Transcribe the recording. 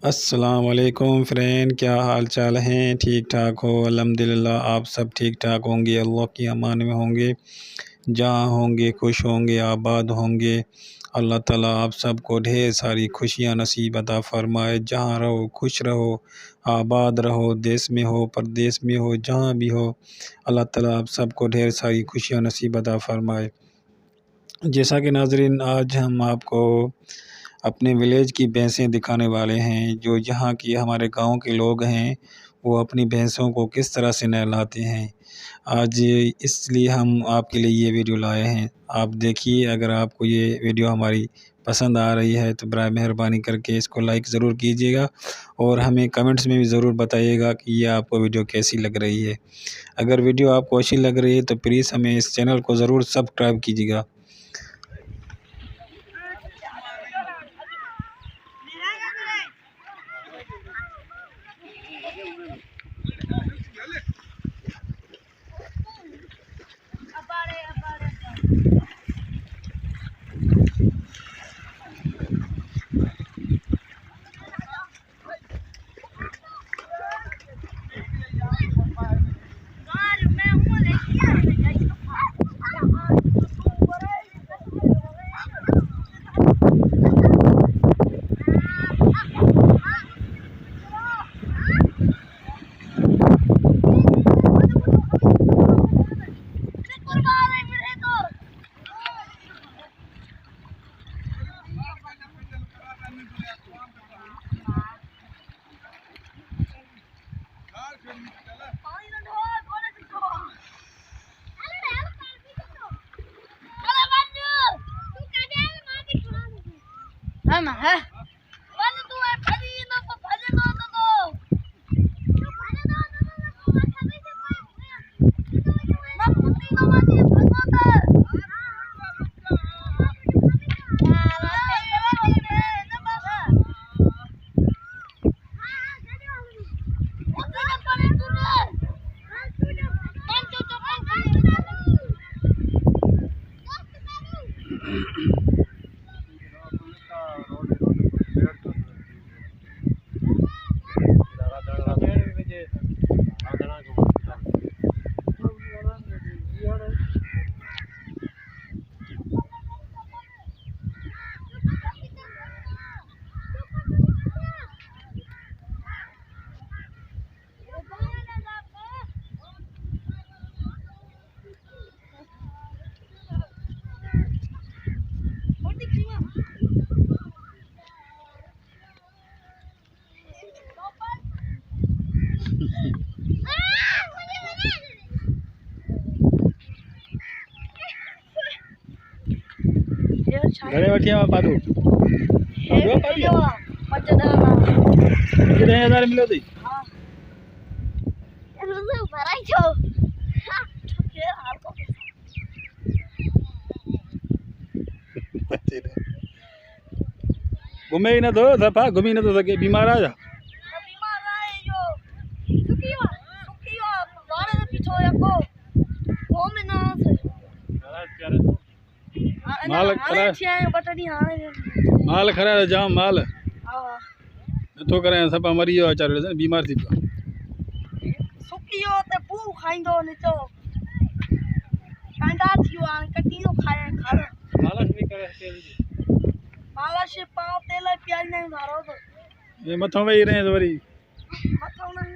अस्सलाम वालेकुम फ्रेंड, क्या हाल चाल हैं? ठीक ठाक हो? अल्हम्दुलिल्लाह आप सब ठीक ठाक होंगे, अल्लाह की अमान में होंगे। जहाँ होंगे खुश होंगे, आबाद होंगे। अल्लाह ताला आप सबको ढेर सारी खुशियाँ नसीब अता फ़रमाए। जहाँ रहो खुश रहो, आबाद रहो, देश में हो परदेश में हो, जहाँ भी हो, अल्लाह ताला आप सबको ढेर सारी खुशियाँ नसीब अता फ़रमाए। जैसा कि नाज़रीन, आज हम आपको अपने विलेज की भैंसें दिखाने वाले हैं। जो यहाँ की हमारे गांव के लोग हैं, वो अपनी भैंसों को किस तरह से नहलाते हैं। आज इसलिए हम आपके लिए ये वीडियो लाए हैं। आप देखिए, अगर आपको ये वीडियो हमारी पसंद आ रही है तो बराए मेहरबानी करके इसको लाइक ज़रूर कीजिएगा और हमें कमेंट्स में भी ज़रूर बताइएगा कि ये आपको वीडियो कैसी लग रही है। अगर वीडियो आपको अच्छी लग रही है तो प्लीज़ हमें इस चैनल को ज़रूर सब्सक्राइब कीजिएगा। घरे वठिया पादो पादो पादियो 5000 मिलो थी। हां रुजु भराई छो घूमे ही ना तो सफा घूमी ना तो सके बीमार आ जा बीमार आए जो सुखी बारे से पीछो को वो में ना माल खरा जाम माल नथो करे सभा मरी वियो वीचारो बीमार थी पियो सुकियो ते पू खाइंदो निचो कांडा थियो आ कटियो खाए खर मालश भी करे तेल मालश पाव तेल प्याज नहीं मारो तो ये मथो वही रहे तो वरी मथो नहीं